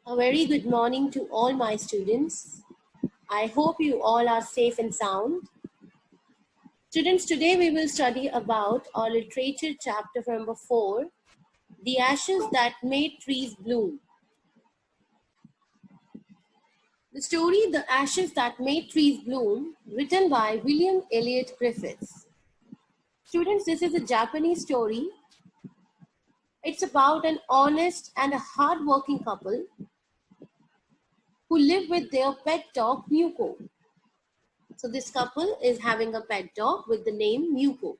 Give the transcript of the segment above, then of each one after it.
A very good morning to all my students. I hope you all are safe and sound. Students, today we will study about our literature chapter number 4, The Ashes That Made Trees Bloom. The story, The Ashes That Made Trees Bloom, written by William Elliott Griffiths. Students, this is a Japanese story. It's about an honest and a hard-working couple who live with their pet dog, Muko. So this couple is having a pet dog with the name Muko.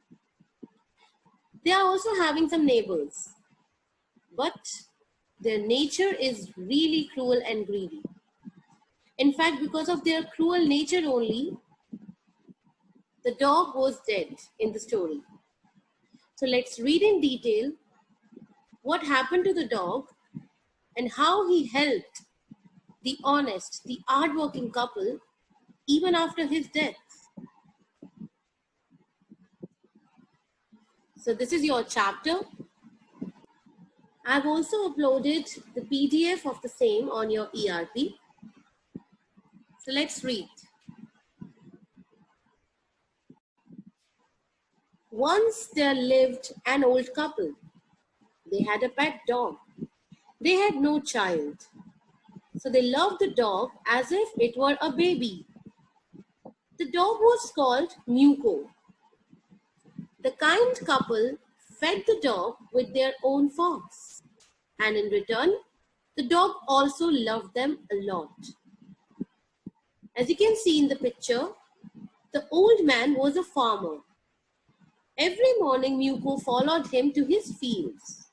They are also having some neighbors, but their nature is really cruel and greedy. In fact, because of their cruel nature only, the dog was dead in the story. So let's read in detail what happened to the dog and how he helped the honest, the hardworking couple even after his death. So this is your chapter. I've also uploaded the PDF of the same on your ERP. So let's read. Once there lived an old couple. They had a pet dog. They had no child. So they loved the dog as if it were a baby. The dog was called Muko. The kind couple fed the dog with their own forks. And in return, the dog also loved them a lot. As you can see in the picture, the old man was a farmer. Every morning, Muko followed him to his fields.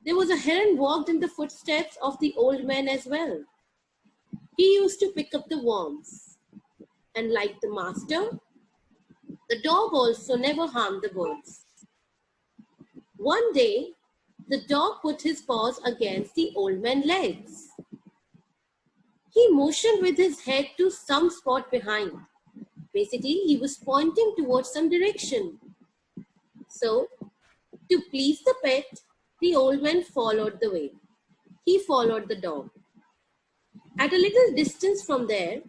There was a heron walked in the footsteps of the old man as well. He used to pick up the worms. And like the master, the dog also never harmed the birds. One day, the dog put his paws against the old man's legs. He motioned with his head to some spot behind. Basically, he was pointing towards some direction. So, to please the pet, the old man followed the way. He followed the dog. At a little distance from there,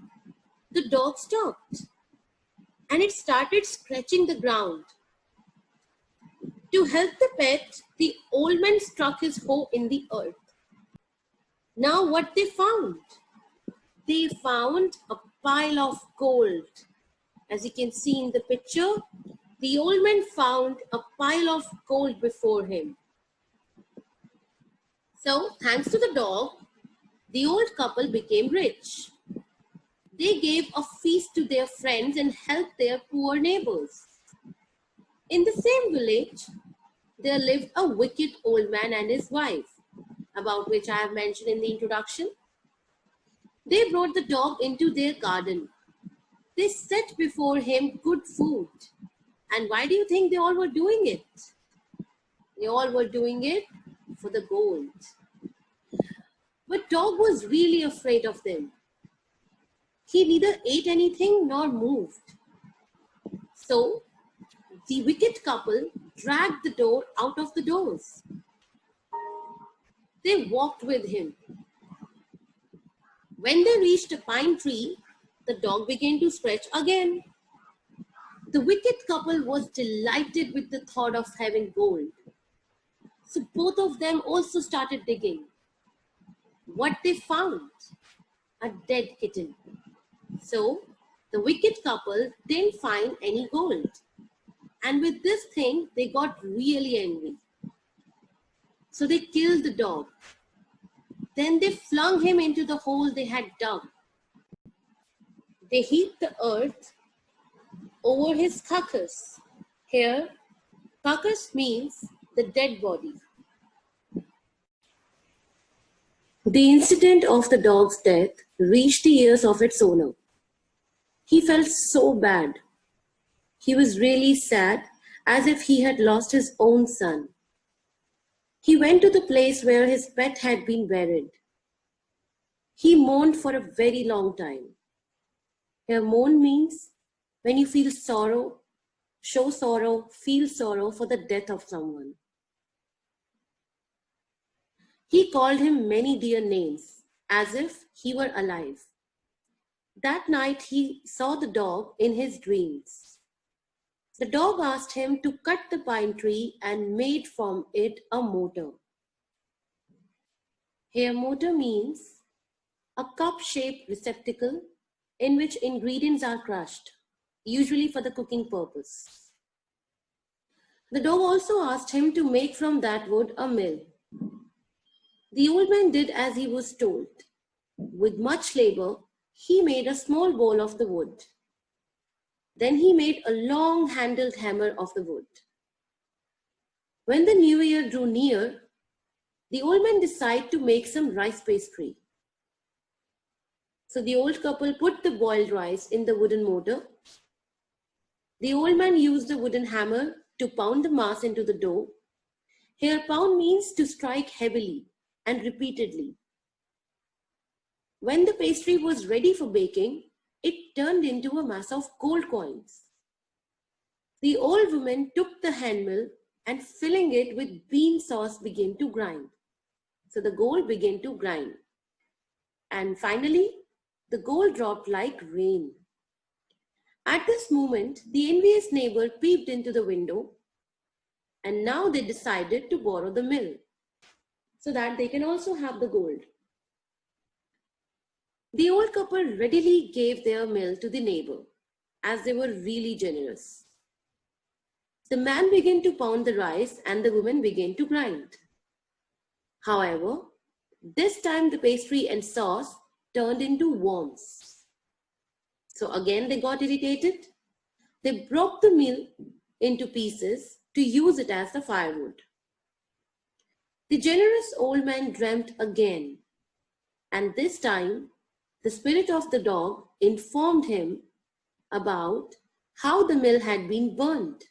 the dog stopped and it started scratching the ground. To help the pet, the old man struck his hoe in the earth. Now what they found? They found a pile of gold. As you can see in the picture, the old man found a pile of gold before him. So, thanks to the dog, the old couple became rich. They gave a feast to their friends and helped their poor neighbors. In the same village, there lived a wicked old man and his wife, about which I have mentioned in the introduction. They brought the dog into their garden. They set before him good food. And why do you think they all were doing it? They all were doing it for the gold. But dog was really afraid of them. He neither ate anything nor moved. So, the wicked couple dragged the dog out of the doors. They walked with him. When they reached a pine tree, the dog began to scratch again. The wicked couple was delighted with the thought of having gold. So both of them also started digging. What they found? A dead kitten. So the wicked couple didn't find any gold. And with this thing, they got really angry. So they killed the dog. Then they flung him into the hole they had dug. They heaped the earth over his carcass. Here, carcass means the dead body. The incident of the dog's death reached the ears of its owner. He felt so bad. He was really sad, as if he had lost his own son. He went to the place where his pet had been buried. He mourned for a very long time. Here, mourn means when you feel sorrow, show sorrow, feel sorrow for the death of someone. He called him many dear names, as if he were alive. That night he saw the dog in his dreams. The dog asked him to cut the pine tree and made from it a mortar. Here, mortar means a cup-shaped receptacle in which ingredients are crushed, usually for the cooking purpose. The dog also asked him to make from that wood a mill. The old man did as he was told. With much labor, he made a small bowl of the wood. Then he made a long handled hammer of the wood. When the new year drew near, the old man decided to make some rice pastry. So the old couple put the boiled rice in the wooden mortar. The old man used the wooden hammer to pound the mass into the dough. Here, pound means to strike heavily and repeatedly. When the pastry was ready for baking, it turned into a mass of gold coins. The old woman took the hand mill and filling it with bean sauce began to grind. So the gold began to grind. And finally, the gold dropped like rain. At this moment, the envious neighbor peeped into the window, and now they decided to borrow the mill so that they can also have the gold. The old couple readily gave their mill to the neighbor, as they were really generous. The man began to pound the rice and the woman began to grind. However, this time the pastry and sauce turned into worms. So again they got irritated. They broke the mill into pieces to use it as the firewood. The generous old man dreamt again, and this time the spirit of the dog informed him about how the mill had been burned.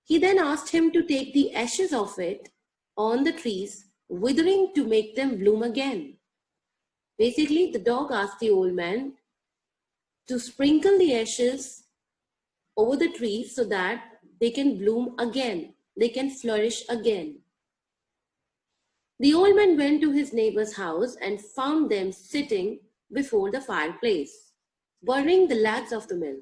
He then asked him to take the ashes of it on the trees, withering to make them bloom again. Basically, the dog asked the old man to sprinkle the ashes over the trees so that they can bloom again, they can flourish again. The old man went to his neighbor's house and found them sitting before the fireplace, burning the lags of the mill.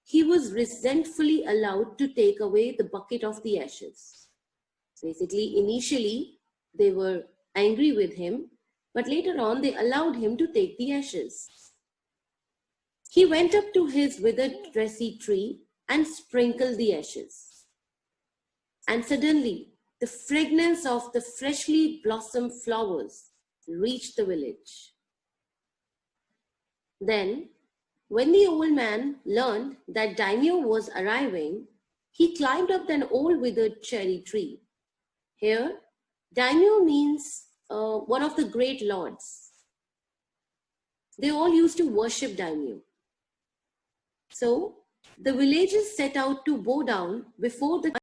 He was resentfully allowed to take away the bucket of the ashes. Basically, initially, they were angry with him, but later on, they allowed him to take the ashes. He went up to his withered dressy tree and sprinkled the ashes. And suddenly, the fragrance of the freshly blossomed flowers reached the village. Then, when the old man learned that Daimyo was arriving, he climbed up an old withered cherry tree. Here, Daimyo means one of the great lords. They all used to worship Daimyo. So, the villagers set out to bow down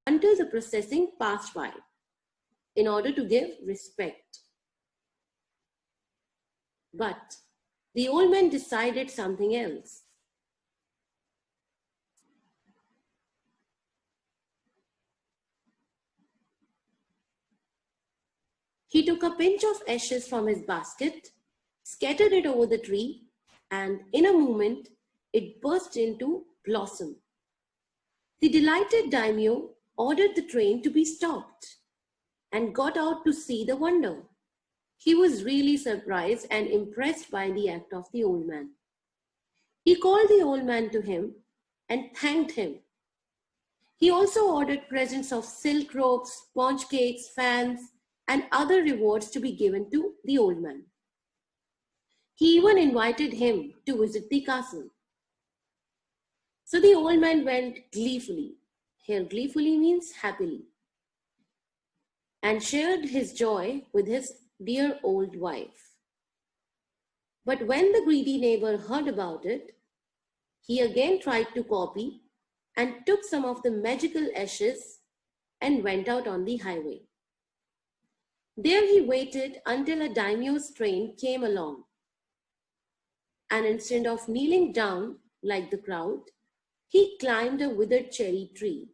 until the procession passed by, in order to give respect. But the old man decided something else. He took a pinch of ashes from his basket, scattered it over the tree, and in a moment, it burst into blossom. The delighted daimyo ordered the train to be stopped and got out to see the wonder. He was really surprised and impressed by the act of the old man. He called the old man to him and thanked him. He also ordered presents of silk robes, sponge cakes, fans, and other rewards to be given to the old man. He even invited him to visit the castle. So the old man went gleefully. Here, gleefully means happily, and shared his joy with his dear old wife. But when the greedy neighbor heard about it, he again tried to copy and took some of the magical ashes and went out on the highway. There he waited until a daimyo's train came along. And instead of kneeling down like the crowd, he climbed a withered cherry tree.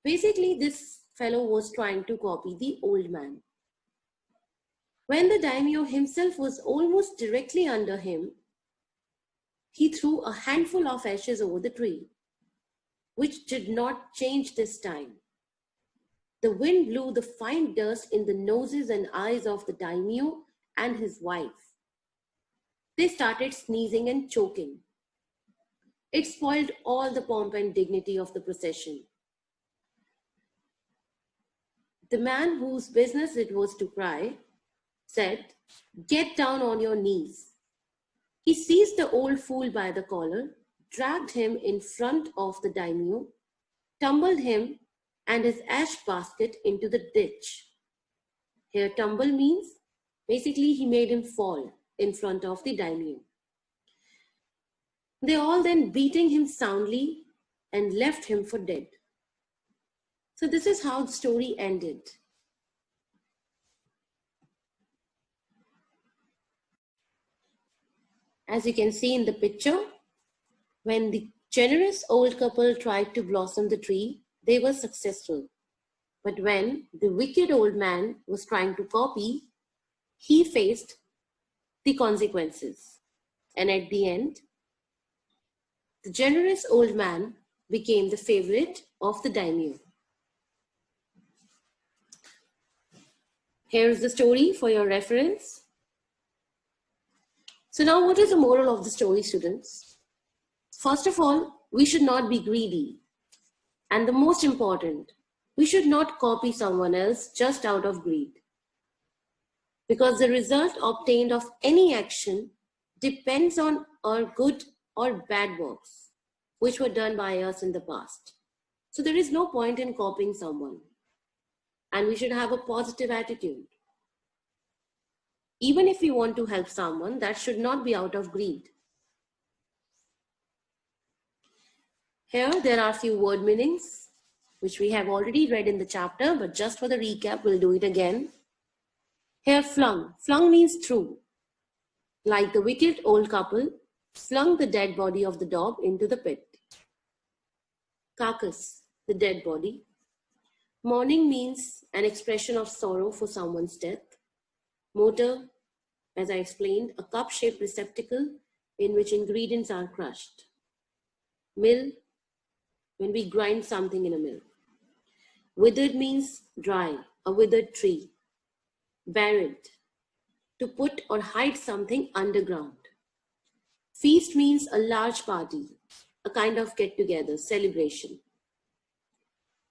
Basically, this fellow was trying to copy the old man. When the daimyo himself was almost directly under him, he threw a handful of ashes over the tree, which did not change this time. The wind blew the fine dust in the noses and eyes of the daimyo and his wife. They started sneezing and choking. It spoiled all the pomp and dignity of the procession. The man whose business it was to cry said, "Get down on your knees." He seized the old fool by the collar, dragged him in front of the daimyo, tumbled him and his ash basket into the ditch. Here, tumble means basically he made him fall in front of the daimyo. They all then beating him soundly and left him for dead. So this is how the story ended. As you can see in the picture, when the generous old couple tried to blossom the tree, they were successful. But when the wicked old man was trying to copy, he faced the consequences. And at the end, the generous old man became the favorite of the daimyo. Here's the story for your reference. So now what is the moral of the story, students? First of all, we should not be greedy. And the most important, we should not copy someone else just out of greed. Because the result obtained of any action depends on our good or bad works, which were done by us in the past. So there is no point in copying someone. And we should have a positive attitude. Even if we want to help someone, that should not be out of greed. Here, there are a few word meanings, which we have already read in the chapter, but just for the recap, we'll do it again. Here, flung. Flung means threw. Like the wicked old couple, flung the dead body of the dog into the pit. Carcass, the dead body. Mourning means an expression of sorrow for someone's death. Mortar, as I explained, a cup-shaped receptacle in which ingredients are crushed. Mill, when we grind something in a mill. Withered means dry, a withered tree. Buried, to put or hide something underground. Feast means a large party, a kind of get-together, celebration.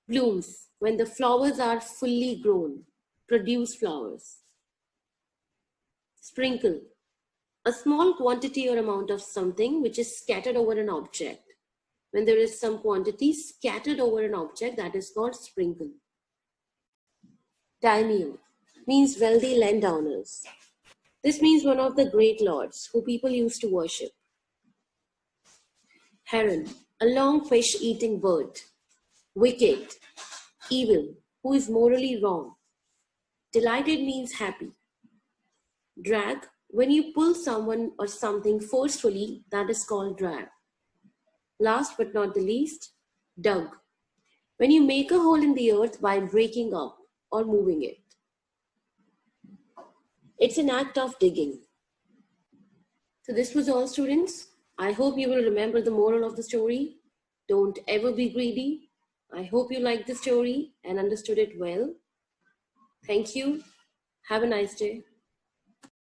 Blooms, when the flowers are fully grown, produce flowers. Sprinkle, a small quantity or amount of something which is scattered over an object. When there is some quantity scattered over an object, that is called sprinkle. Daimyo means wealthy landowners. This means one of the great lords who people used to worship. Heron, a long fish-eating bird. Wicked, evil, who is morally wrong. Delighted means happy. Drag, when you pull someone or something forcefully, that is called drag. Last but not the least, dug, when you make a hole in the earth by breaking up or moving it. It's an act of digging. So this was all, students. I hope you will remember the moral of the story. Don't ever be greedy. I hope you liked the story and understood it well. Thank you. Have a nice day.